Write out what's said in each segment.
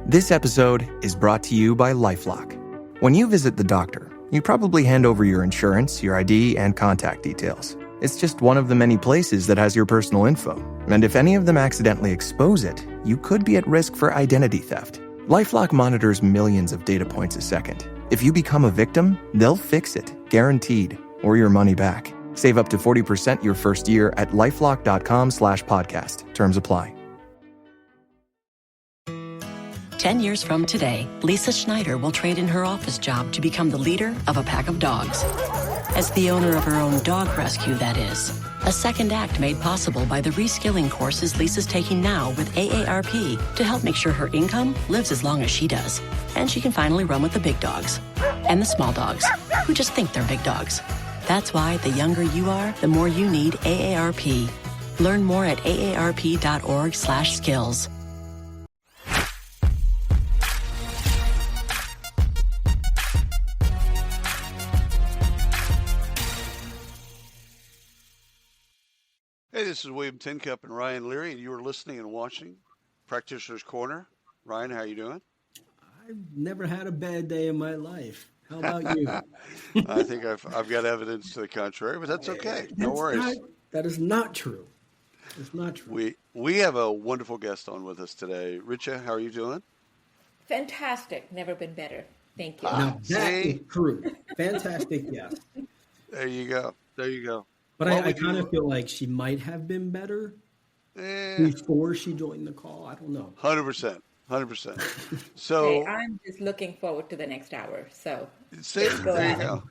This episode is brought to you by LifeLock. When you visit the doctor, you probably hand over your insurance, your ID, and contact details. It's just one of the many places that has your personal info. And if any of them accidentally expose it, you could be at risk for identity theft. LifeLock monitors millions of data points a second. If you become a victim, they'll fix it, guaranteed, or your money back. Save up to 40% your first year at LifeLock.com/podcast. Terms apply. 10 years from today, Lisa Schneider will trade in her office job to become the leader of a pack of dogs. As the owner of her own dog rescue, that is. A second act made possible by the reskilling courses Lisa's taking now with AARP to help make sure her income lives as long as she does. And she can finally run with the big dogs. And the small dogs, who just think they're big dogs. That's why the younger you are, the more you need AARP. Learn more at aarp.org/skills. Hey, this is William Tincup and Ryan Leary, and you are listening and watching Practitioner's Corner. Ryan, how are you doing? I've never had a bad day in my life. How about you? I think I've got evidence to the contrary, but that's okay. No worries. That is not true. It's not true. We have a wonderful guest on with us today. Richa, how are you doing? Fantastic. Never been better. Thank you. Now, that is true. Fantastic, yes. There you go. There you go. But I kind of feel like she might have been better before she joined the call. I don't know. 100%. 100%. So hey, I'm just looking forward to the next hour. So there you go.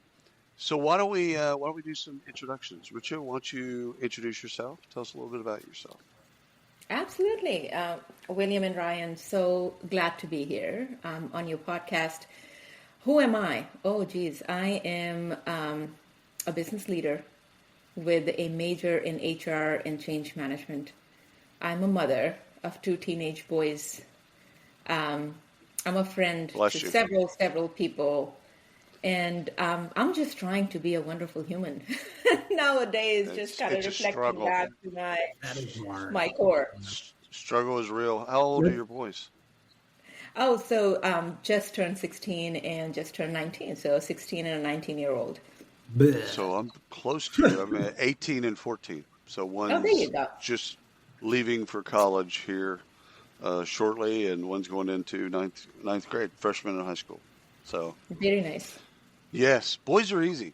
So why don't we do some introductions? Richa, why don't you introduce yourself? Tell us a little bit about yourself. Absolutely. William and Ryan, so glad to be here on your podcast. Who am I? Oh, geez. I am a business leader with a major in HR and change management. I'm a mother of 2 teenage boys. I'm a friend to several people. And I'm just trying to be a wonderful human. Nowadays, just kind of reflecting back to my core. Struggle is real. How old are your boys? Oh, so just turned 16 and just turned 19. So 16 and a 19-year-old. So I'm close to you. I'm at 18 and 14. So one's just leaving for college here shortly, and one's going into ninth grade, freshman in high school. So very nice. Yes, boys are easy.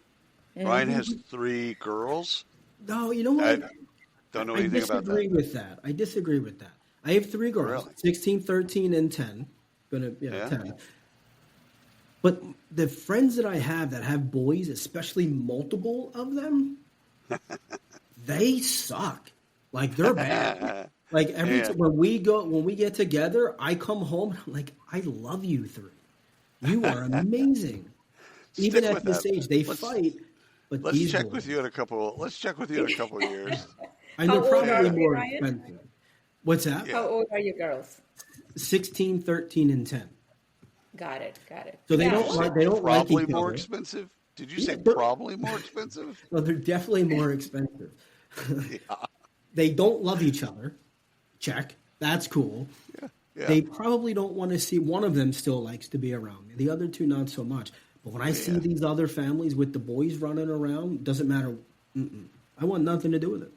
Mm-hmm. Ryan has 3 girls. No, you know what? I don't know anything about that. I disagree with that. I have 3 girls, really? 16, 13, and 10. 10. But the friends that I have that have boys, especially multiple of them, they suck. Like, they're bad. Like, every time when we get together, I come home and I'm like, I love you 3. You are amazing. Even at this age, they fight. But let's check with you in a couple. Let's check with you in a couple of years. And they're probably more expensive. What's that? How old are your girls? 16, 13, and 10. Got it. So they don't like each other. Probably more expensive? Did you say probably more expensive? No, they're definitely more expensive. They don't love each other. Check. That's cool. Yeah. They probably don't want to see, one of them still likes to be around me. The other 2, not so much. But when I see these other families with the boys running around, doesn't matter. I want nothing to do with it.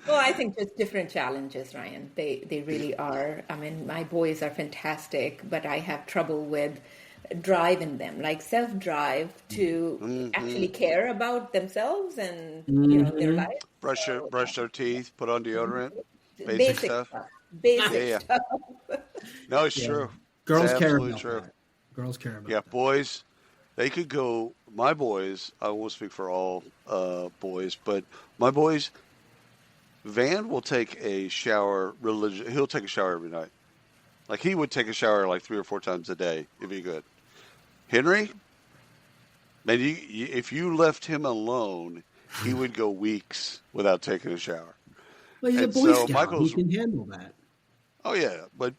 Well, I think just different challenges, Ryan. They really are. I mean, my boys are fantastic, but I have trouble with driving them, like self-drive to actually care about themselves and their life. Brush their teeth, put on deodorant, basic stuff. Basic stuff. No, it's true. Girls care about that. Girls care about that. Boys, they could go. My boys, I won't speak for all boys, but my boys, Van will take a shower. He'll take a shower every night. Like, he would take a shower like 3 or 4 times a day if he could. Henry, man, if you left him alone, he would go weeks without taking a shower. Well, he's a Boy Scout. He can handle that. Oh yeah, but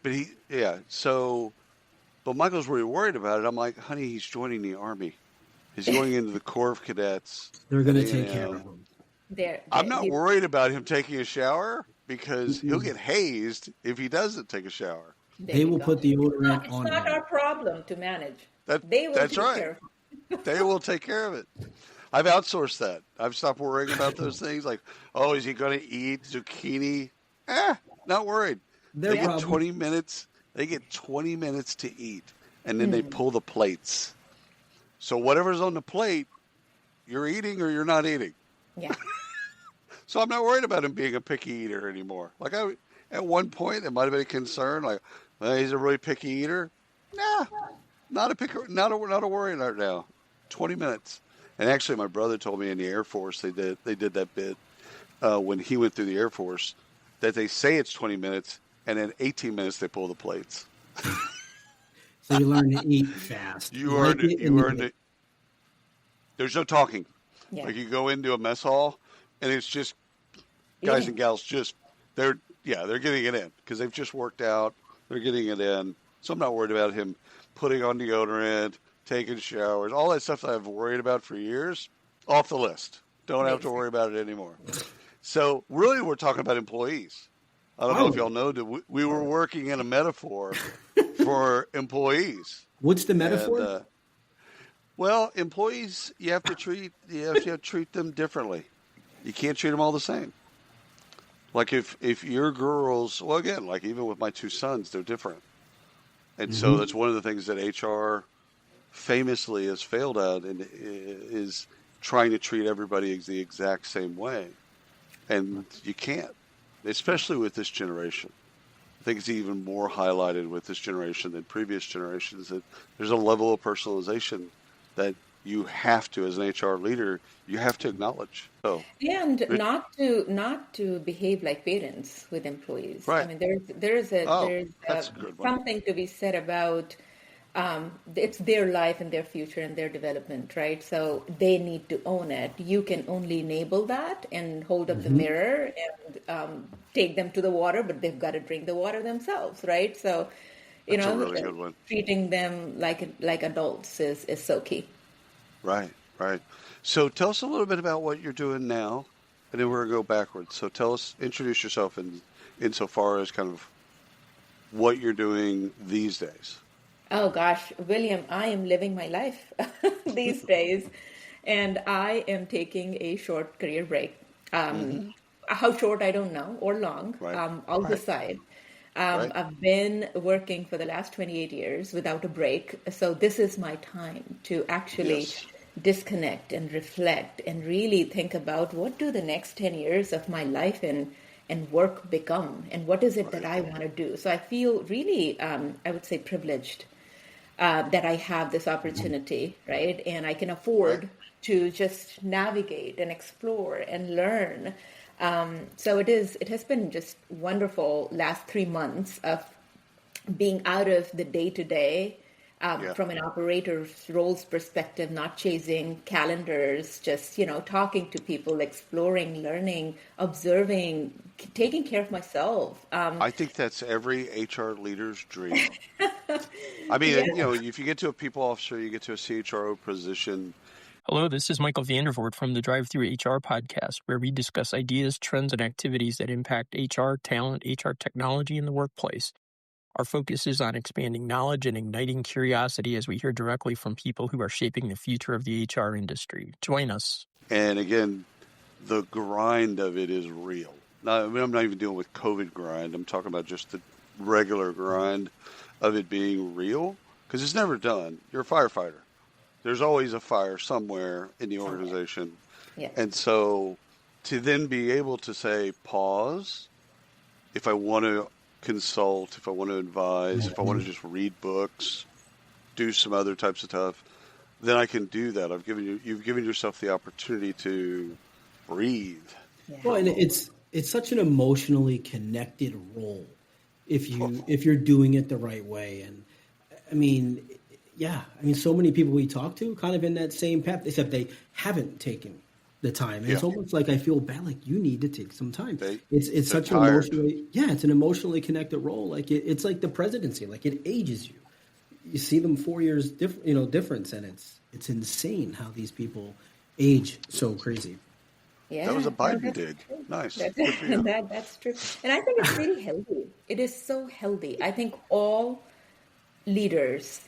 Michael's really worried about it. I'm like, honey, he's joining the Army. He's going into the Corps of Cadets. They're going to take care of him. I'm not worried about him taking a shower. because he'll get hazed if he doesn't take a shower. They will put deodorant on It's not him. our problem to manage. That's Take right. care of it. They will take care of it. I've outsourced that. I've stopped worrying about those things. Like, oh, is he going to eat zucchini? Not worried. They get 20 minutes. They get 20 minutes to eat, and then they pull the plates. So whatever's on the plate, you're eating or you're not eating. Yeah. So I'm not worried about him being a picky eater anymore. Like at one point, it might have been a concern. Like, well, he's a really picky eater. Nah, not a worry right now. 20 minutes. And actually, my brother told me in the Air Force they did that bit when he went through the Air Force that they say it's 20 minutes, and in 18 minutes they pull the plates. So you learn to eat fast. You earned it. There's no talking. Yeah. Like you go into a mess hall, and it's just guys and gals they're getting it in because they've just worked out. They're getting it in. So I'm not worried about him putting on deodorant, taking showers, all that stuff that I've worried about for years, off the list. Don't have to worry about it anymore. So really we're talking about employees. I don't know if y'all know that we were working in a metaphor for employees. What's the metaphor? And, well, employees, you have to treat them differently. You can't treat them all the same. Like if your girls, well, again, like even with my two sons, they're different. And so that's one of the things that HR famously has failed at, and is trying to treat everybody the exact same way. And you can't, especially with this generation. I think it's even more highlighted with this generation than previous generations, that there's a level of personalization that you have to, as an HR leader, you have to acknowledge. And not to behave like parents with employees. Right. I mean, there's something to be said about it's their life and their future and their development, right? So they need to own it. You can only enable that and hold up the mirror and take them to the water, but they've got to drink the water themselves, right? So, That's a really good one. Treating them like adults is so key. Right. So tell us a little bit about what you're doing now, and then we're going to go backwards. So introduce yourself insofar as kind of what you're doing these days. Oh gosh, William, I am living my life these days, and I am taking a short career break. How short, I don't know, or long. Right. I'll decide. I've been working for the last 28 years without a break, so this is my time to actually disconnect and reflect and really think about what do the next 10 years of my life and work become, and what is it that I want to do. So I feel really, I would say, privileged that I have this opportunity, right? And I can afford to just navigate and explore and learn. So it has been just wonderful last 3 months of being out of the day-to-day from an operator's roles perspective, not chasing calendars, just, talking to people, exploring, learning, observing, taking care of myself. I think that's every HR leader's dream. I mean, if you get to a people officer, you get to a CHRO position. Hello, this is Michael Vandervoort from the Drive-Thru HR podcast, where we discuss ideas, trends, and activities that impact HR, talent, HR technology, and the workplace. Our focus is on expanding knowledge and igniting curiosity as we hear directly from people who are shaping the future of the HR industry. Join us. And again, the grind of it is real. Now, I'm not even dealing with COVID grind. I'm talking about just the regular grind of it being real, because it's never done. You're a firefighter. There's always a fire somewhere in the organization. Yeah. And so to then be able to say, pause, if I want to consult, if I want to advise, if I want to just read books, do some other types of stuff, then I can do that. You've given yourself the opportunity to breathe. Yeah. Well, and it's such an emotionally connected role if you're doing it the right way. And I mean, so many people we talk to kind of in that same path, except they haven't taken the time. And it's almost like I feel bad, like you need to take some time. It's such an it's an emotionally connected role. Like it's like the presidency, like it ages you. You see them 4 years difference, and it's insane how these people age so crazy. Yeah, That was a no, Biden that's dig. true. Nice. That's, Good for you. that's true. And I think it's really healthy. It is so healthy. I think all leaders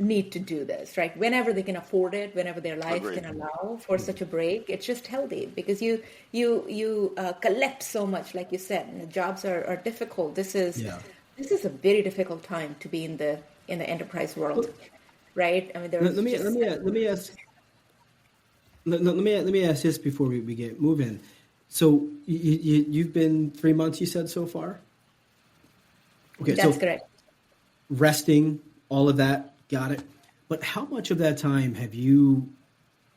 need to do this, right? Whenever they can afford it, whenever their life Agreed. can allow for such a break, it's just healthy because you collect so much, like you said, and the jobs are difficult. Yeah. This is a very difficult time to be in the enterprise world, right? I mean, Let, there's let me let just me let me ask let me ask this before we get moving. So you've been 3 months, you said, so far. Okay, that's so correct. resting, all of that, got it. But how much of that time have you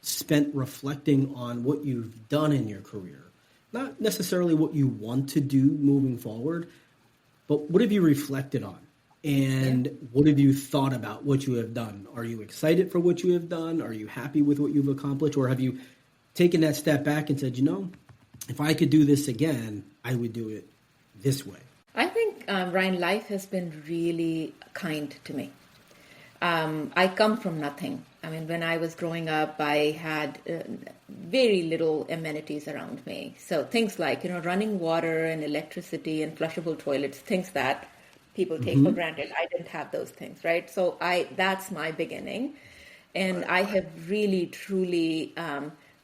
spent reflecting on what you've done in your career? Not necessarily what you want to do moving forward, but what have you reflected on? Yeah. And what have you thought about what you have done? Are you excited for what you have done? Are you happy with what you've accomplished? Or have you taken that step back and said, if I could do this again, I would do it this way? I think, Ryan, life has been really kind to me. I come from nothing. I mean, when I was growing up, I had very little amenities around me. So things like, running water and electricity and flushable toilets, things that people take for granted. I didn't have those things, right? So that's my beginning. And I have really, truly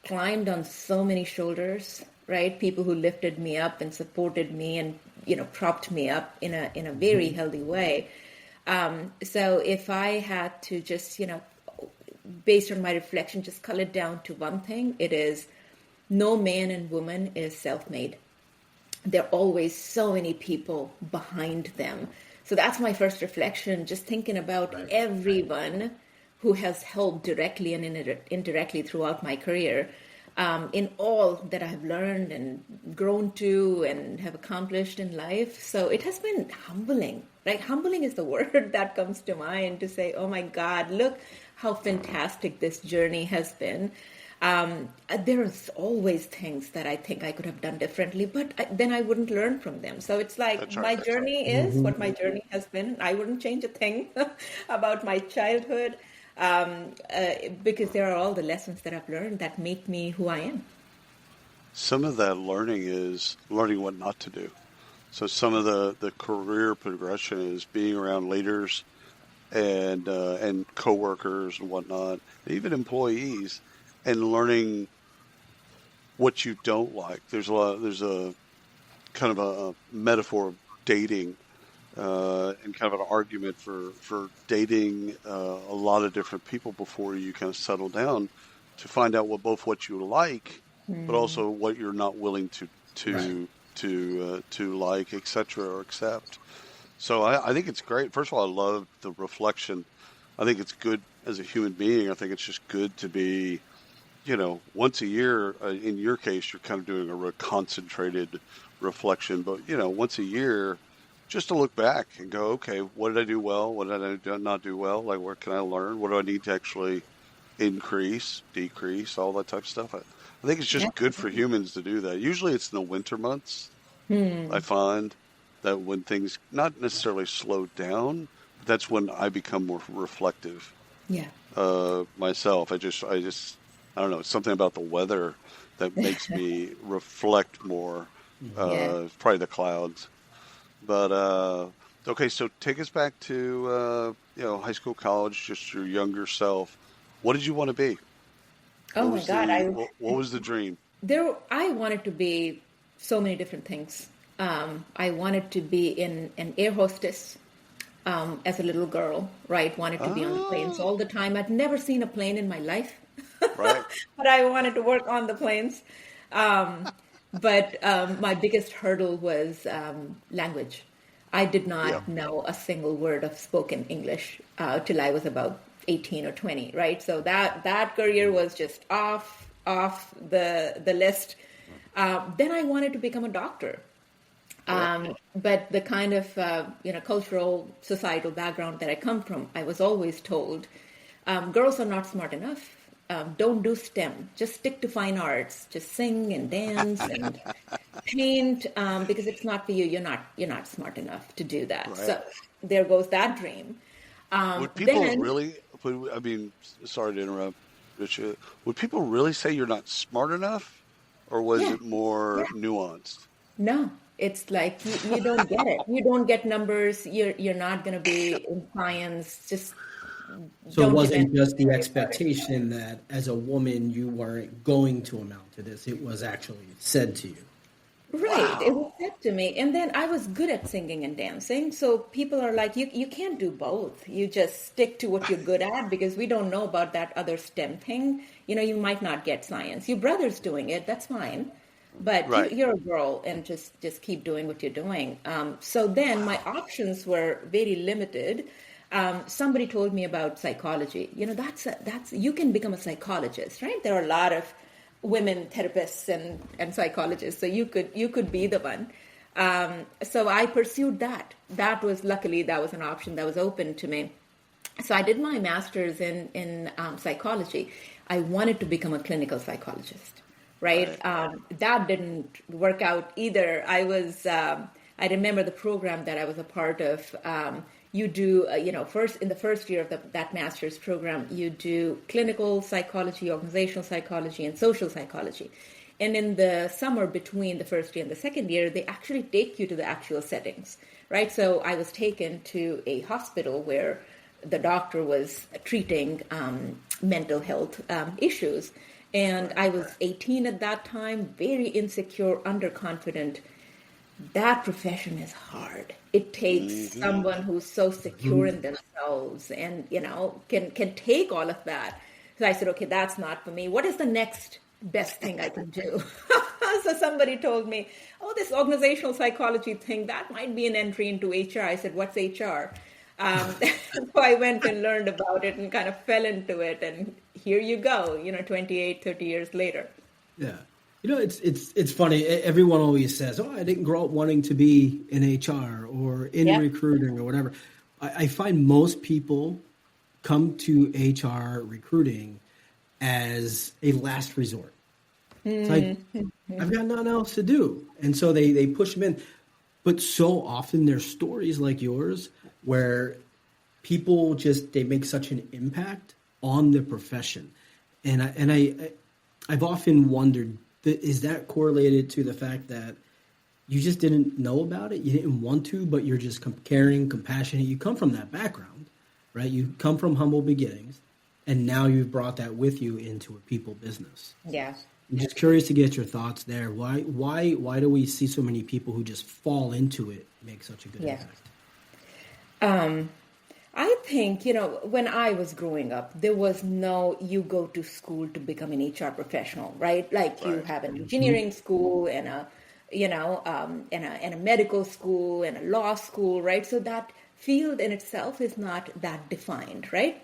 climbed on so many shoulders, right? People who lifted me up and supported me and, propped me up in a very healthy way. So if I had to just, based on my reflection, just cull it down to one thing, it is no man and woman is self-made. There are always so many people behind them. So that's my first reflection, just thinking about everyone who has helped directly and indirectly throughout my career, in all that I have learned and grown to and have accomplished in life. So it has been humbling, right? Humbling is the word that comes to mind to say, oh my God, look how fantastic this journey has been. There are always things that I think I could have done differently, but then I wouldn't learn from them. So it's like That's right. my journey is what my journey has been. I wouldn't change a thing about my childhood. Because there are all the lessons that I've learned that make me who I am. Some of that learning is learning what not to do. So some of the career progression is being around leaders and coworkers and whatnot, even employees, and learning what you don't like. There's a kind of a metaphor of dating. And kind of an argument for dating a lot of different people before you kind of settle down to find out what you like, but also what you're not willing to like, etc., or accept. So I think it's great. First of all, I love the reflection. I think it's good as a human being. I think it's just good to be, once a year. In your case, you're kind of doing a concentrated reflection, but once a year, just to look back and go, okay, what did I do well? What did I not do well? Like, where can I learn? What do I need to actually increase, decrease, all that type of stuff? I think it's just good for humans to do that. Usually it's in the winter months. I find that when things not necessarily slow down, that's when I become more reflective. Yeah. Myself, I don't know, something about the weather that makes me reflect more. Probably the clouds. But, okay, so take us back to, high school, college, just your younger self. What did you want to be? Oh my God. What was the dream? I wanted to be so many different things. I wanted to be an air hostess as a little girl, right? Wanted to be on the planes all the time. I'd never seen a plane in my life, Right. but I wanted to work on the planes. But my biggest hurdle was language. I did not know a single word of spoken English till I was about 18 or 20, right? So that career was just off the list. Then I wanted to become a doctor. But the kind of cultural, societal background that I come from, I was always told, girls are not smart enough. Don't do STEM. Just stick to fine arts. Just sing and dance and paint because it's not for you. You're not smart enough to do that. Right. So there goes that dream. Would people really? I mean, sorry to interrupt, Richa. Would people really say you're not smart enough? or was it more nuanced? No, it's like you don't get it. You don't get numbers. You're not going to be in science. Just So it don't wasn't depend just the on it. expectation that as a woman you weren't going to amount to this. It was actually said to you. Right. It was said to me. And then I was good at singing and dancing. So people are like, you can't do both. You just stick to what you're good at because we don't know about that other STEM thing. You might not get science. Your brother's doing it. That's fine. But Right. you're a girl and just keep doing what you're doing. So then my options were very limited. Somebody told me about psychology. That's you can become a psychologist, right? There are a lot of women therapists and psychologists, so you could be the one. So I pursued that. Luckily that was an option that was open to me. So I did my master's in psychology. I wanted to become a clinical psychologist, right? That didn't work out either. I remember the program that I was a part of. You do, first in the first year of that master's program, you do clinical psychology, organizational psychology, and social psychology. And in the summer between the first year and the second year, they actually take you to the actual settings, right? So I was taken to a hospital where the doctor was treating mental health issues. And I was 18 at that time, very insecure, underconfident. That profession is hard. It takes someone who's so secure in themselves and, can take all of that. So I said, okay, that's not for me. What is the next best thing I can do? So somebody told me, this organizational psychology thing, that might be an entry into HR. I said, what's HR? So I went and learned about it and kind of fell into it. And here you go, 28, 30 years later. Yeah. It's funny. Everyone always says, I didn't grow up wanting to be in HR or in recruiting or whatever. I find most people come to HR recruiting as a last resort. It's like, I've got nothing else to do. And so they push them in. But so often there's stories like yours where people they make such an impact on the profession. And I've often wondered, is that correlated to the fact that you just didn't know about it? You didn't want to, but you're just caring, compassionate. You come from that background, right? You come from humble beginnings, and now you've brought that with you into a people business. Yeah. I'm just curious to get your thoughts there. Why do we see so many people who just fall into it make such a good impact? I think, when I was growing up, there was no, you go to school to become an HR professional, right? Like you have an engineering school and a medical school and a law school, right? So that field in itself is not that defined, right?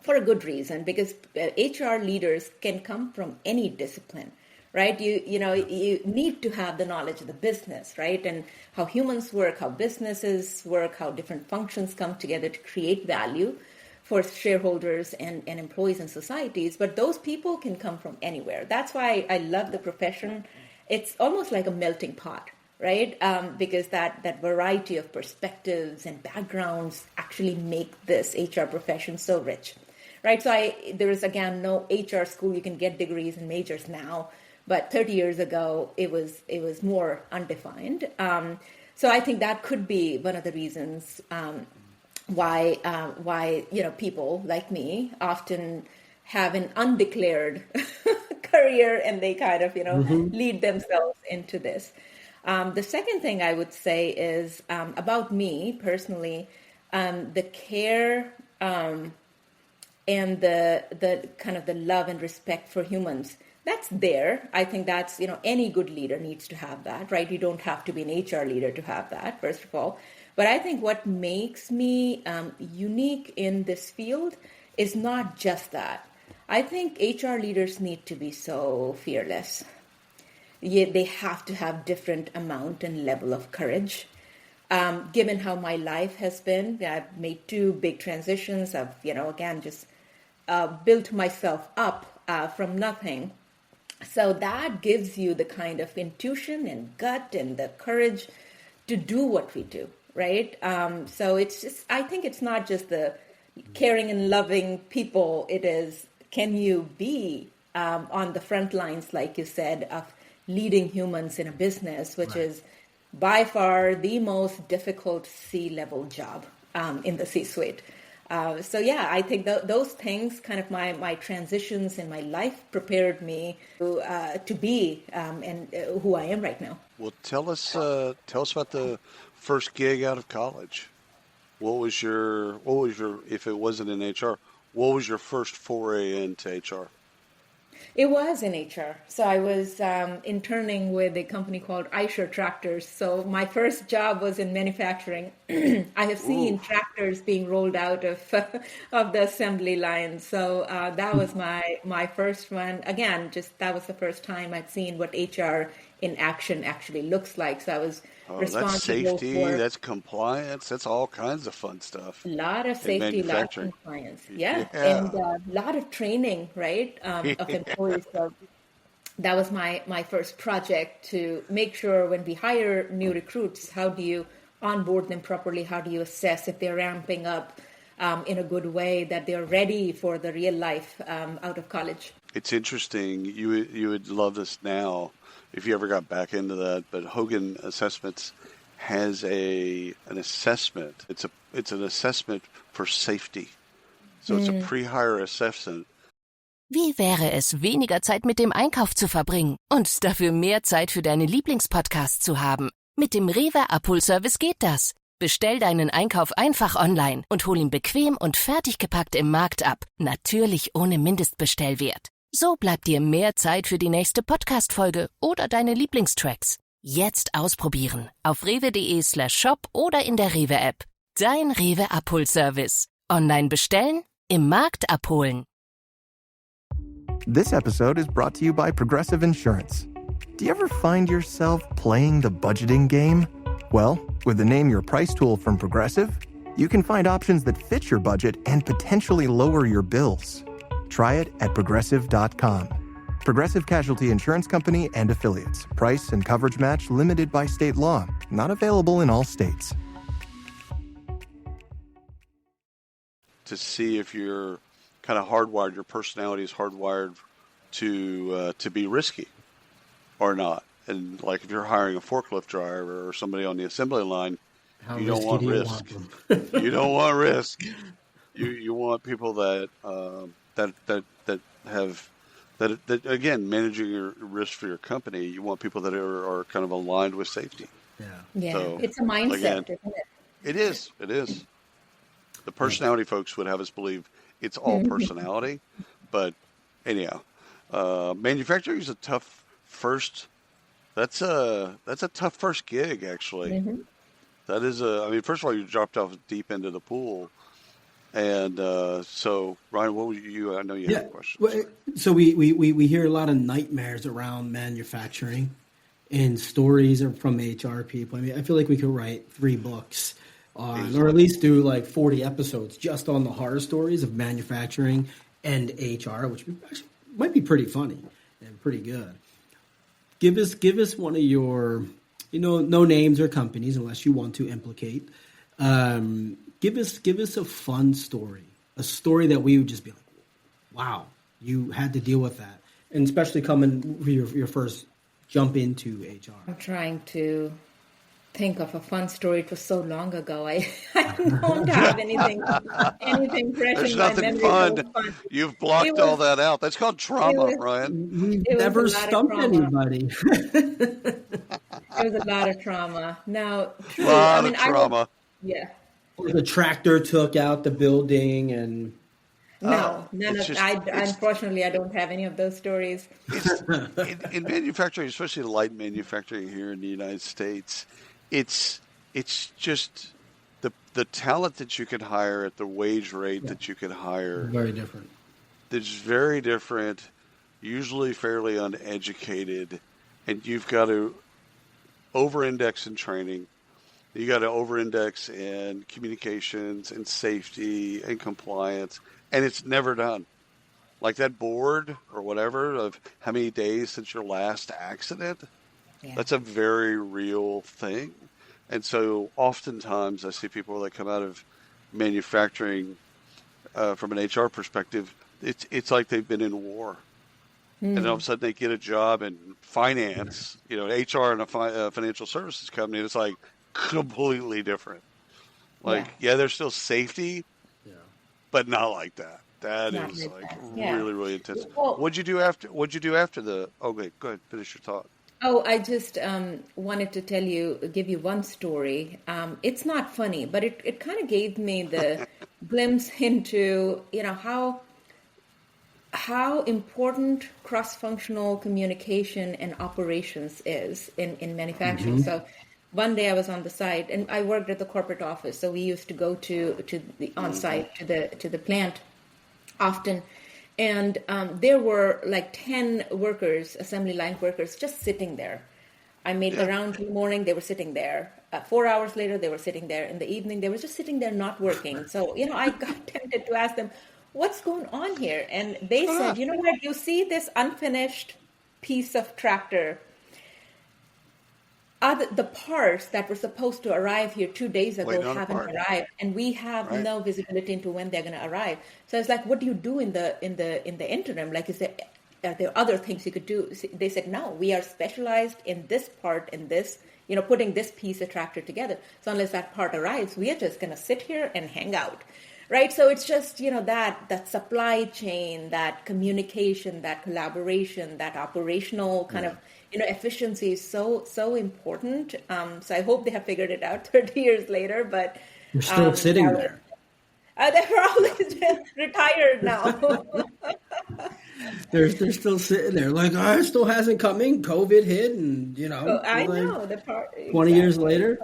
For a good reason, because HR leaders can come from any discipline. Right? You need to have the knowledge of the business, right? And how humans work, how businesses work, how different functions come together to create value for shareholders and employees and societies. But those people can come from anywhere. That's why I love the profession. It's almost like a melting pot, right? Because that variety of perspectives and backgrounds actually make this HR profession so rich, right? So there is, again, no HR school. You can get degrees and majors now. But 30 years ago, it was more undefined. So I think that could be one of the reasons why people like me often have an undeclared career and they kind of lead themselves into this. The second thing I would say is about me personally, the care and the kind of the love and respect for humans. That's there. I think that's, any good leader needs to have that, right? You don't have to be an HR leader to have that, first of all. But I think what makes me unique in this field is not just that. I think HR leaders need to be so fearless. They have to have different amount and level of courage. Given how my life has been, I've made 2 big transitions. I've, just built myself up from nothing. So that gives you the kind of intuition and gut and the courage to do what we do, right? So I think it's not just the caring and loving people. It is, can you be on the front lines, like you said, of leading humans in a business, which is by far the most difficult C-level job in the C-suite. So yeah, I think those things, kind of my transitions in my life, prepared me to be and who I am right now. Well, tell us about the first gig out of college. What was your if it wasn't in HR, what was your first foray into HR? It was in HR. So I was interning with a company called Aisher Tractors. So my first job was in manufacturing. I have seen tractors being rolled out of of the assembly line. So that was my first one. Again, just that was the first time I'd seen what HR in action actually looks like. So I was responsible that's safety, for that's compliance, that's all kinds of fun stuff. a lot of In safety, a lot of manufacturing. compliance. Yeah. Yeah. And a lot of training, right, of employees. So that was my first project, to make sure when we hire new recruits, how do you onboard them properly? How do you assess if they're ramping up in a good way, that they're ready for the real life out of college? It's interesting. You would love this now if you ever got back into that. But Hogan Assessments has an assessment. It's an assessment for safety. So it's a pre-hire assessment. Wie wäre es, weniger Zeit mit dem Einkauf zu verbringen und dafür mehr Zeit für deine Lieblingspodcasts zu haben? Mit dem Rewe Abholservice geht das. Bestell deinen Einkauf einfach online und hol ihn bequem und fertig gepackt im Markt ab. Natürlich ohne Mindestbestellwert. So bleibt dir mehr Zeit für die nächste Podcast-Folge oder deine Lieblingstracks. Jetzt ausprobieren auf rewe.de/shop oder in der Rewe-App. Dein Rewe Abholservice. Online bestellen, im Markt abholen. This episode is brought to you by Progressive Insurance. Do you ever find yourself playing the budgeting game? Well, with the Name Your Price tool from Progressive, you can find options that fit your budget and potentially lower your bills. Try it at progressive.com. Progressive Casualty Insurance Company and Affiliates. Price and coverage match limited by state law. Not available in all states. To see if you're kind of hardwired, your personality is hardwired to be risky or not. And like if you're hiring a forklift driver or somebody on the assembly line, you don't want risk. You don't want risk. You want people that again, managing your risk for your company. You want people that are kind of aligned with safety. Yeah. So, It's a mindset, again, isn't it? It is. The personality folks would have us believe it's all personality, but anyhow, manufacturing is a tough first. That's a tough first gig, actually. That is first of all, you dropped off deep into the pool, and so Ryan, what would you? I know you have questions. Well, so we hear a lot of nightmares around manufacturing, and stories are from HR people. I mean, I feel like we could write 3 books on, or at least do like 40 episodes just on the horror stories of manufacturing and HR, which actually might be pretty funny and pretty good. Give us one of your, no names or companies unless you want to implicate. Give us a fun story, a story that we would just be like, wow, you had to deal with that, and especially coming for your first jump into HR. I'm trying to think of a fun story. It was so long ago. I don't have anything fresh There's in my nothing memory. fun. You've blocked all that out. That's called trauma, Ryan. We've never stumped anybody. It was a lot of trauma. Now, A lot of trauma. Or the tractor took out the building and... No, none of. Unfortunately, I don't have any of those stories. In manufacturing, especially light manufacturing here in the United States, it's just the talent that you can hire at the wage rate that you can hire. Very different. It's very different, usually fairly uneducated, and you've got to over-index in training. You got to over-index in communications and safety and compliance, and it's never done. Like that board or whatever of how many days since your last accident, that's a very real thing. And so oftentimes I see people that come out of manufacturing from an HR perspective, it's like they've been in war. and then all of a sudden they get a job in finance, HR in a financial services company. And it's like completely different. Like, there's still safety, but not like that. That Not is like like that. Yeah. really, really intense. Well, What'd you do after the? Okay, go ahead, finish your thought. Oh, I just wanted to give you one story. It's not funny, but it kind of gave me the glimpse into, how important cross-functional communication and operations is in manufacturing. So one day I was on the site, and I worked at the corporate office, so we used to go to the on-site to the plant often. And there were like 10 workers, assembly line workers, just sitting there. I made the round in the morning, they were sitting there. 4 hours later, they were sitting there. In the evening, they were just sitting there not working. So, I got tempted to ask them, what's going on here? And they said, you know what, you see this unfinished piece of tractor. The parts that were supposed to arrive here 2 days ago haven't arrived, and we have no visibility into when they're going to arrive. So it's like, what do you do in the interim? Like, are there other things you could do? They said, no, we are specialized in this part, in this, putting this piece of tractor together. So unless that part arrives, we are just going to sit here and hang out. Right. So it's just, that supply chain, that communication, that collaboration, that operational kind of, efficiency is so important. So I hope they have figured it out 30 years later, but you're still sitting there. They're probably retired now. They're still sitting there like, it still hasn't come in. COVID hit, and I know the part. 20 years later,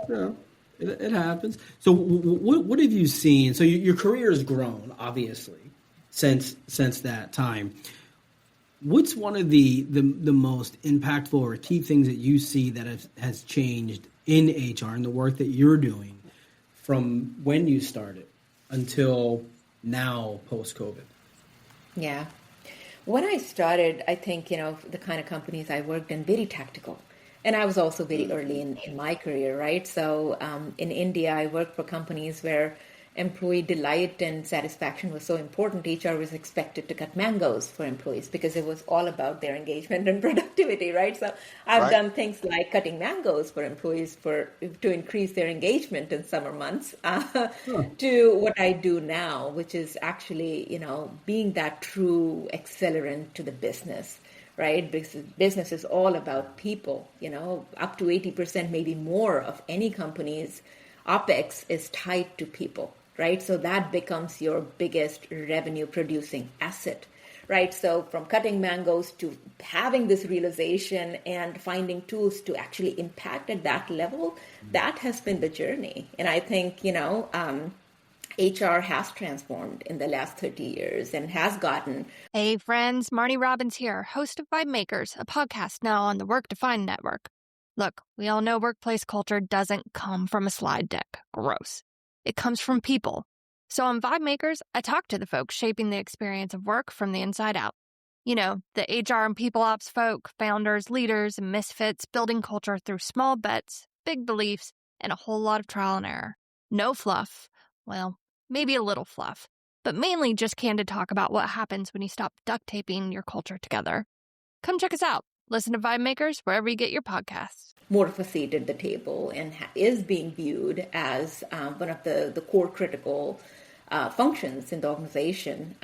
it happens. So what have you seen? So your career has grown, obviously, since that time. What's one of the most impactful or key things that you see that has changed in HR and the work that you're doing from when you started until now, post-COVID? Yeah. When I started, I think, the kind of companies I worked in, very tactical. And I was also very early in my career, right? So in India, I worked for companies where employee delight and satisfaction was so important. HR was expected to cut mangoes for employees because it was all about their engagement and productivity, right? So I've done things like cutting mangoes for employees to increase their engagement in summer months to what I do now, which is actually, being that true accelerant to the business. Right? Because business is all about people, up to 80%, maybe more of any company's OpEx is tied to people, right? So that becomes your biggest revenue producing asset, right? So from cutting mangoes to having this realization and finding tools to actually impact at that level, that has been the journey. And I think, HR has transformed in the last 30 years and has gotten. Hey friends, Marnie Robbins here, host of Vibe Makers, a podcast now on the Work Defined Network. Look, we all know workplace culture doesn't come from a slide deck. Gross. It comes from people. So on Vibe Makers, I talk to the folks shaping the experience of work from the inside out. The HR and people ops folk, founders, leaders, and misfits building culture through small bets, big beliefs, and a whole lot of trial and error. No fluff. Well, maybe a little fluff, but mainly just candid talk about what happens when you stop duct taping your culture together. Come check us out. Listen to Vibe Makers wherever you get your podcasts. More of a seat at the table and is being viewed as one of the core critical functions in the organization.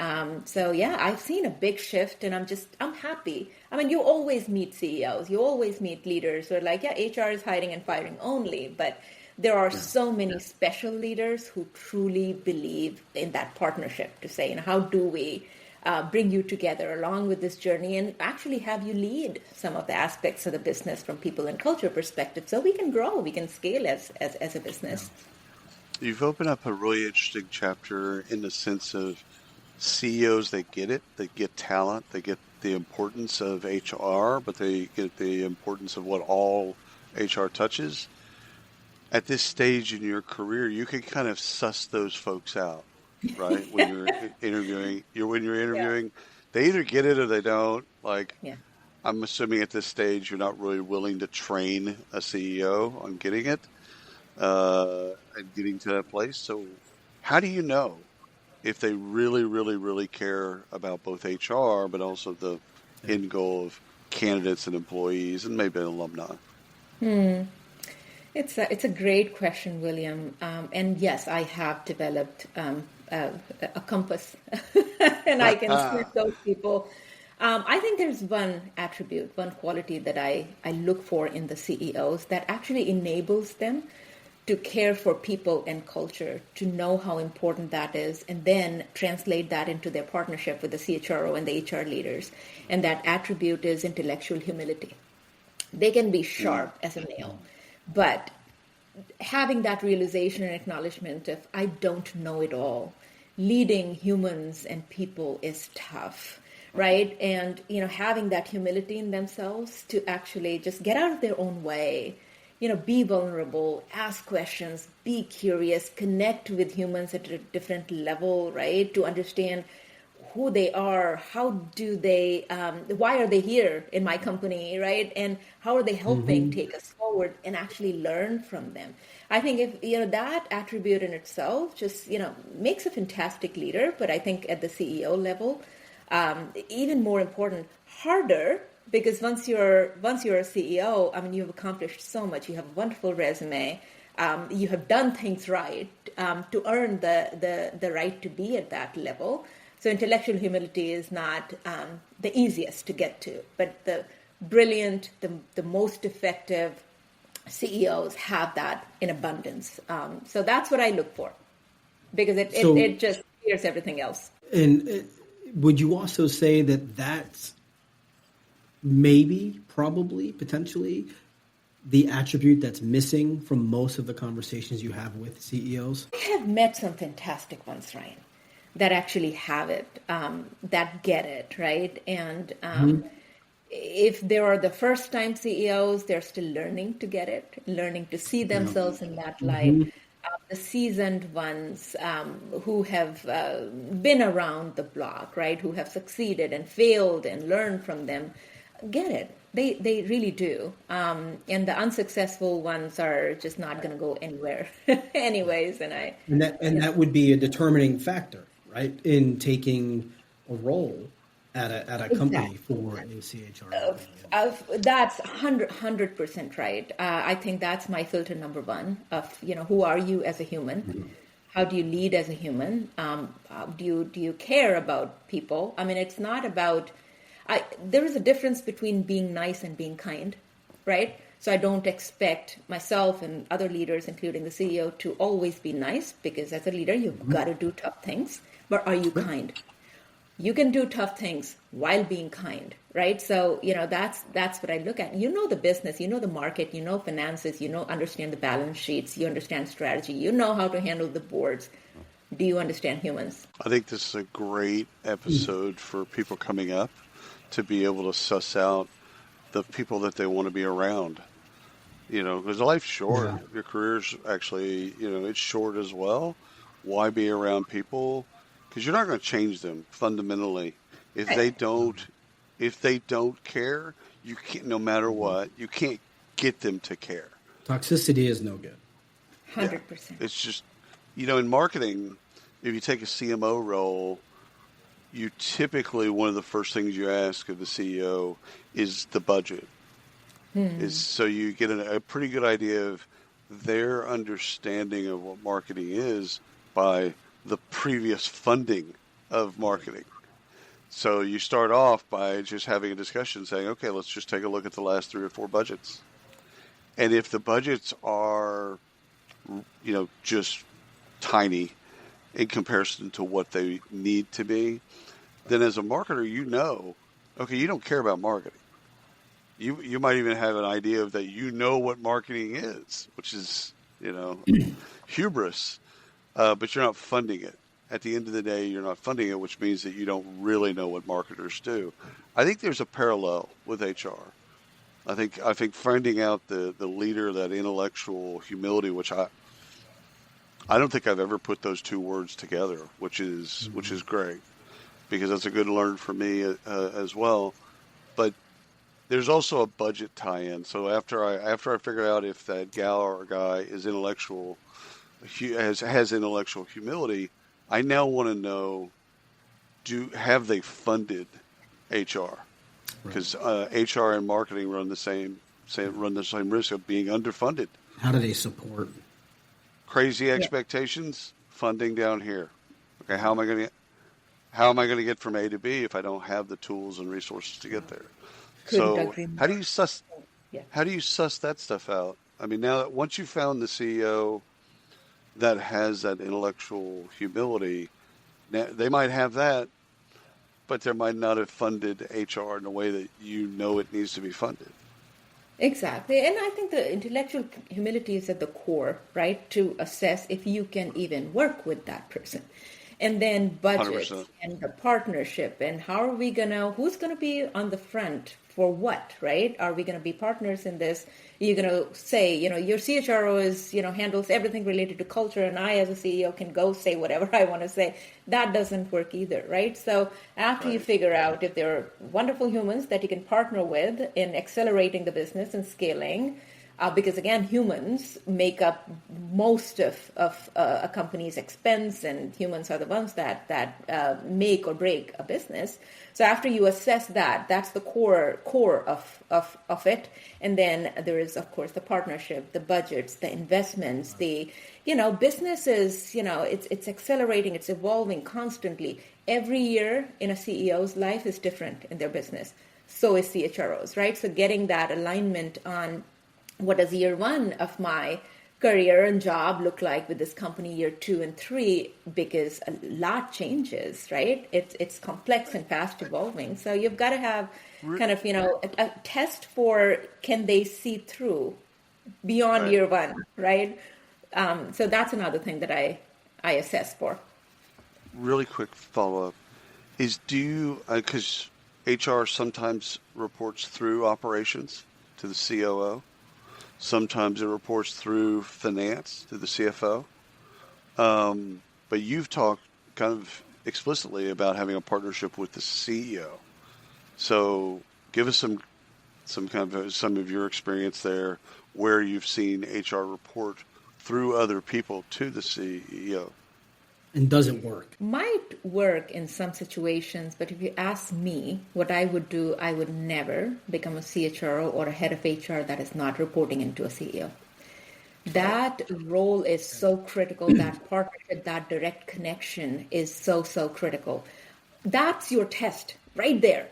So yeah, I've seen a big shift, and I'm happy. I mean, you always meet CEOs, you always meet leaders who are like, yeah, HR is hiring and firing only, but there are so many special leaders who truly believe in that partnership to say, how do we bring you together along with this journey and actually have you lead some of the aspects of the business from people and culture perspective so we can grow, we can scale as a business. You've opened up a really interesting chapter in the sense of CEOs, they get it, they get talent, they get the importance of HR, but they get the importance of what all HR touches. At this stage in your career, you can kind of suss those folks out, right? When you're interviewing, they either get it or they don't. I'm assuming at this stage you're not really willing to train a CEO on getting it and getting to that place. So how do you know if they really, really, really care about both HR, but also the end goal of candidates and employees and maybe alumni? It's a great question, William. And yes, I have developed a compass, and I can see those people. I think there's one attribute, one quality that I look for in the CEOs that actually enables them to care for people and culture, to know how important that is, and then translate that into their partnership with the CHRO and the HR leaders. And that attribute is intellectual humility. They can be sharp as a nail, but having that realization and acknowledgement of I don't know it all, leading humans and people is tough, right? And having that humility in themselves to actually just get out of their own way, be vulnerable, ask questions, be curious, connect with humans at a different level, right? To understand who they are, how do they, why are they here in my company, right? And how are they helping take us forward and actually learn from them? I think if, that attribute in itself just, makes a fantastic leader, but I think at the CEO level, even more important, harder, because once you're a CEO, I mean, you've accomplished so much. You have a wonderful resume. You have done things right to earn the right to be at that level. So intellectual humility is not the easiest to get to, but the brilliant, the most effective CEOs have that in abundance. So that's what I look for, because it just clears everything else. And would you also say that that's maybe, probably, potentially the attribute that's missing from most of the conversations you have with CEOs? I have met some fantastic ones, Ryan, that actually have it, that get it, right? And if there are the first-time CEOs, they're still learning to get it, learning to see themselves in that light. The seasoned ones who have been around the block, right, who have succeeded and failed and learned from them, get it. They really do. And the unsuccessful ones are just not going to go anywhere anyways. And that would be a determining factor, right, in taking a role at a company for a CHRO. That's 100% right. I think that's my filter number one of, who are you as a human? How do you lead as a human? Do you care about people? I mean, it's not about, there is a difference between being nice and being kind, right? So I don't expect myself and other leaders, including the CEO, to always be nice, because as a leader, you've got to do tough things. But are you kind? You can do tough things while being kind, right? So, that's what I look at. The business, the market, finances, understand the balance sheets, you understand strategy, how to handle the boards. Do you understand humans? I think this is a great episode for people coming up to be able to suss out the people that they want to be around. Because life's short. Yeah. Your career's actually, it's short as well. Why be around people? Because you're not going to change them fundamentally. If they don't care, you can't. No matter what, you can't get them to care. Toxicity is no good. 100%. It's just, in marketing, if you take a CMO role, you typically, one of the first things you ask of the CEO is the budget. So you get a pretty good idea of their understanding of what marketing is by the previous funding of marketing. So you start off by just having a discussion saying, okay, let's just take a look at the last 3 or 4 budgets. And if the budgets are, just tiny in comparison to what they need to be, then as a marketer, okay, you don't care about marketing. You might even have an idea of that what marketing is, which is, hubris. But you're not funding it. At the end of the day, you're not funding it, which means that you don't really know what marketers do. I think there's a parallel with HR. I think finding out the leader, that intellectual humility, which I don't think I've ever put those two words together, which is great, because that's a good learn for me as well. But there's also a budget tie-in. So after I figure out if that gal or guy is intellectual, has intellectual humility, I now want to know, have they funded HR? because HR and marketing run the same risk of being underfunded. How do they support? Crazy expectations, funding down here. Okay, how am I going to get from A to B if I don't have the tools and resources to get there? So how do you suss that stuff out? I mean, now that once you found the CEO that has that intellectual humility, they might have that, but they might not have funded HR in a way that it needs to be funded. Exactly. And I think the intellectual humility is at the core, right? To assess if you can even work with that person. And then budgets 100%. And the partnership and who's going to be on the front for what, right? Are we going to be partners in this? You're going to say, your CHRO handles everything related to culture, and I as a CEO can go say whatever I want to say. That doesn't work either, right? So after you figure out if there are wonderful humans that you can partner with in accelerating the business and scaling, because again, humans make up most of a company's expense, and humans are the ones that make or break a business. So after you assess that, that's the core of it. And then there is, of course, the partnership, the budgets, the investments, the business is, it's accelerating, it's evolving constantly. Every year in a CEO's life is different in their business. So is CHROs, right? So getting that alignment on what does year one of my career and job look like with this company, year 2 and 3, because a lot changes, right? It's complex and fast evolving. So you've got to have kind of, a test for, can they see through beyond year one, right? So that's another thing that I assess for. Really quick follow-up is, because HR sometimes reports through operations to the COO. Sometimes it reports through finance to the CFO. But you've talked kind of explicitly about having a partnership with the CEO. So give us some of your experience there, where you've seen HR report through other people to the CEO. And doesn't work. Might work in some situations, but if you ask me what I would do, I would never become a CHRO or a head of HR that is not reporting into a CEO. That role is so critical. That partnership, that direct connection is so critical. That's your test right there.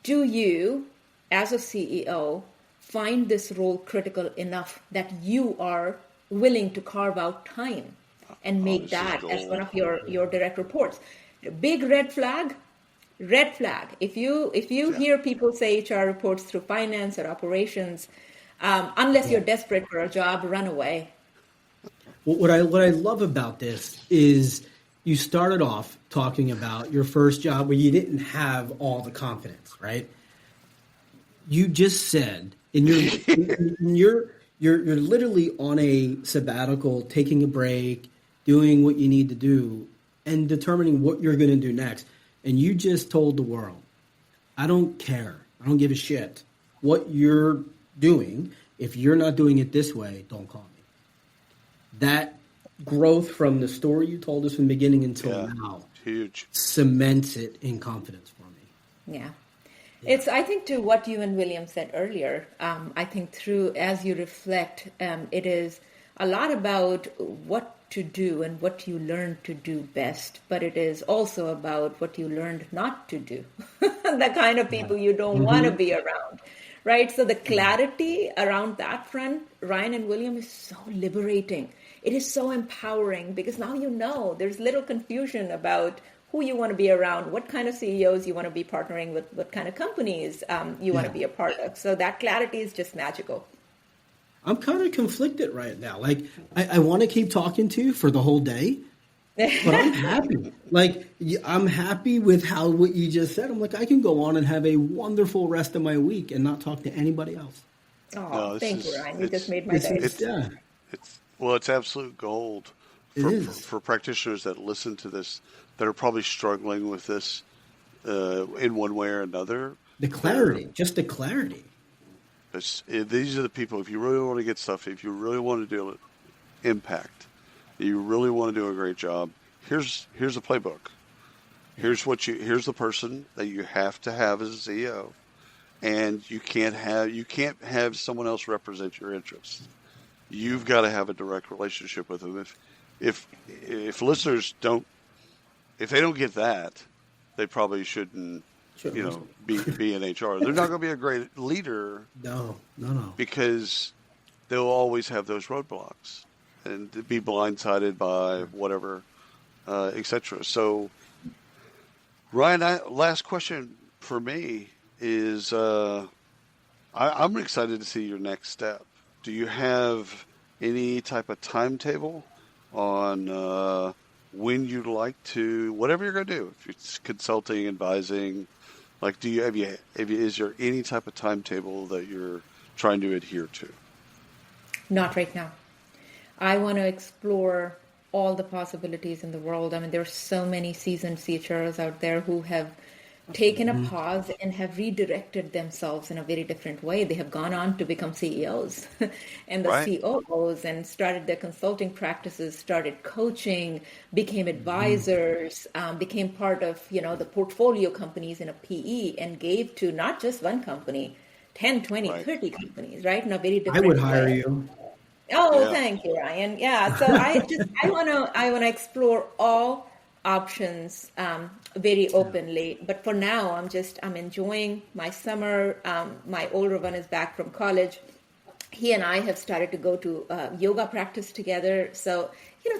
Do you, as a CEO, find this role critical enough that you are willing to carve out time and make that as one of your direct reports? Big red flag. If you hear people say HR reports through finance or operations, unless you're desperate for a job, run away. What I love about this is you started off talking about your first job where you didn't have all the confidence, right? You just said you're literally on a sabbatical, taking a break, doing what you need to do, and determining what you're going to do next. And you just told the world, I don't care. I don't give a shit what you're doing. If you're not doing it this way, don't call me. That growth from the story you told us from the beginning until now, huge, cements it in confidence for me. Yeah. It's, I think, to what you and William said earlier, I think as you reflect, it is a lot about what to do and what you learned to do best, but it is also about what you learned not to do, the kind of people you don't want to be around, right? So the clarity around that front, Ryan and William, is so liberating. It is so empowering, because now there's little confusion about who you want to be around, what kind of CEOs you want to be partnering with, what kind of companies you want to be a part of. So that clarity is just magical. I'm kind of conflicted right now. Like, I want to keep talking to you for the whole day, but I'm happy. Like, I'm happy with what you just said. I'm like, I can go on and have a wonderful rest of my week and not talk to anybody else. Oh, thank you, Ryan. You just made my day. It's absolute gold for practitioners that listen to this, that are probably struggling with this in one way or another. The clarity, just the clarity. These are the people, if you really want to get stuff, if you really want to do impact, you really want to do a great job, here's a playbook. Here's the person that you have to have as a CEO. and you can't have someone else represent your interests. You've got to have a direct relationship with them. If listeners don't, if they don't get that, they probably shouldn't, be in HR. They're not going to be a great leader. No. Because they'll always have those roadblocks and be blindsided by whatever, etc. So, Ryan, last question for me is, I'm excited to see your next step. Do you have any type of timetable on when you'd like to, whatever you're going to do, if it's consulting, advising, like, is there any type of timetable that you're trying to adhere to? Not right now. I want to explore all the possibilities in the world. I mean, there are so many seasoned CHROs out there who have taken a pause and have redirected themselves in a very different way. They have gone on to become CEOs and the COOs and started their consulting practices, started coaching, became advisors, became part of, the portfolio companies in a PE, and gave to not just one company, 10, 20, 30 companies, right? In a very different I would hire way. you. Oh, yeah. Thank you, Ryan. Yeah. So I want to explore all options very openly. But for now, I'm enjoying my summer. My older one is back from college. He and I have started to go to yoga practice together. So,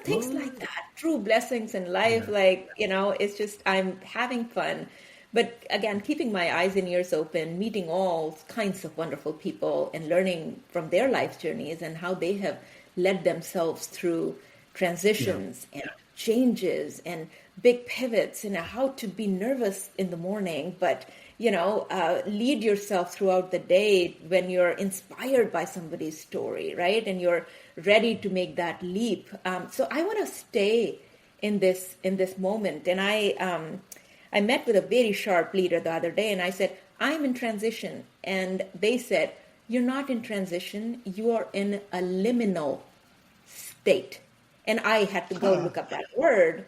things like that, true blessings in life. It's just, I'm having fun. But again, keeping my eyes and ears open, meeting all kinds of wonderful people and learning from their life journeys and how they have led themselves through transitions and changes and big pivots, and how to be nervous in the morning, but lead yourself throughout the day when you're inspired by somebody's story, right? And you're ready to make that leap. So I want to stay in this moment. And I met with a very sharp leader the other day, and I said, I'm in transition. And they said, you're not in transition, you are in a liminal state. And I had to go look up that word.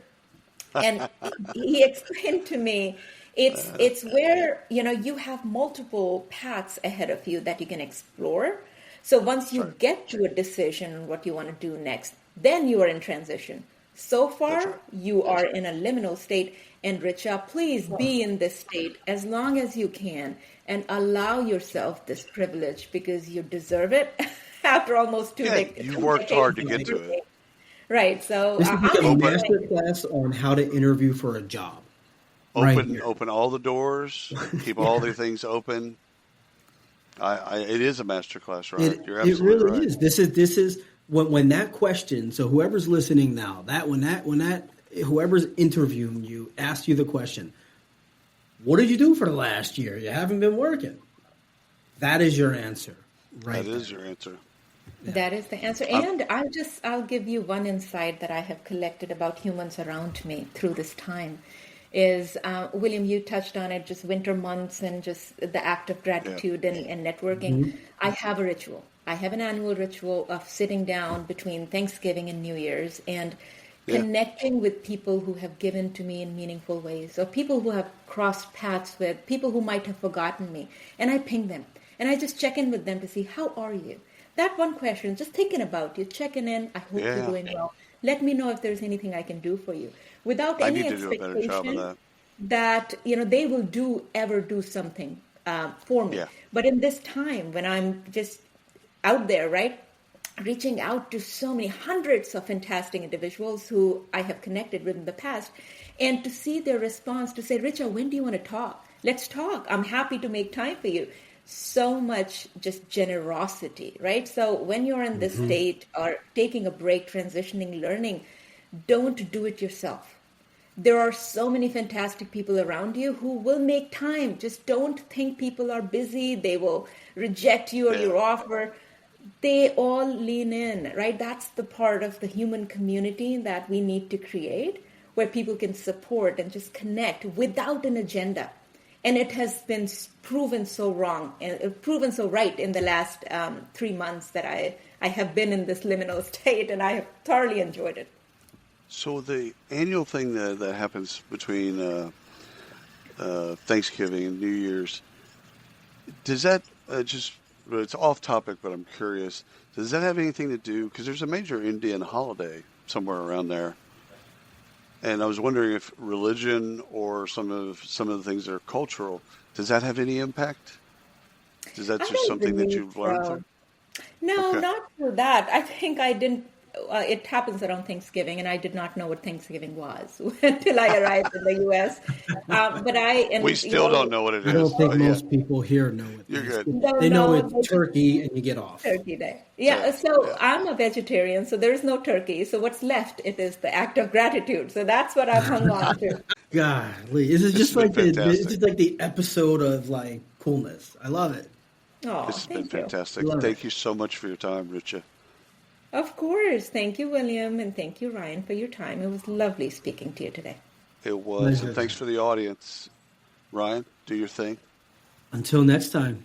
And he explained to me, it's where, you have multiple paths ahead of you that you can explore. So once you get to a decision on what you want to do next, then you are in transition. So far, you are in a liminal state. And Richa, please be in this state as long as you can and allow yourself this privilege, because you deserve it after almost 2 decades. You worked hard to get to it. Right. So this is like a master class on how to interview for a job. Open all the doors, keep all the things open. It is a master class, right? You're absolutely right. It really right. is. This is when that question. So whoever's listening now, whoever's interviewing you asks you the question, what did you do for the last year? You haven't been working. That is your answer, right? That is your answer. Yeah. That is the answer. And I'll give you one insight that I have collected about humans around me through this time is, William, you touched on it, just winter months and just the act of gratitude and networking. Mm-hmm. I have a ritual. I have an annual ritual of sitting down between Thanksgiving and New Year's and connecting with people who have given to me in meaningful ways, or people who have crossed paths with, people who might have forgotten me. And I ping them. And I just check in with them to see, how are you? That one question, just thinking about you, checking in. I hope you're doing well. Let me know if there's anything I can do for you. Without any expectation that they will ever do something for me. Yeah. But in this time when I'm just out there, right, reaching out to so many hundreds of fantastic individuals who I have connected with in the past, and to see their response to say, Richa, when do you want to talk? Let's talk. I'm happy to make time for you. So much just generosity, right? So when you're in this state or taking a break, transitioning, learning, don't do it yourself. There are so many fantastic people around you who will make time. Just don't think people are busy. They will reject you or your offer. They all lean in, right? That's the part of the human community that we need to create, where people can support and just connect without an agenda. And it has been proven so wrong and proven so right in the last 3 months that I have been in this liminal state, and I have thoroughly enjoyed it. So the annual thing that happens between Thanksgiving and New Year's, Does that it's off topic, but I'm curious. Does that have anything to do, because there's a major Indian holiday somewhere around there, and I was wondering if religion or some of the things that are cultural, does that have any impact? Is that just something that you've learned from? No, Okay. not for that. I think I didn't. It happens around Thanksgiving, and I did not know what Thanksgiving was until I arrived in the U.S. But We still don't know what it I is. don't think but yeah, most people here know it. you're good. They know No, it's turkey and you get off. Turkey Day. Yeah, so yeah. I'm a vegetarian, so there's no turkey. So what's left? It is the act of gratitude. So that's what I've hung on to. Golly, this is just been like the fantastic. it's just like the episode of like coolness. I love it. Oh, This has been thank you. fantastic. Love Thank it. you so much for your time, Richa. Of course. Thank you, William, and thank you, Ryan, for your time. It was lovely speaking to you today. It was, Pleasure. and thanks for the audience. Ryan, do your thing. Until next time.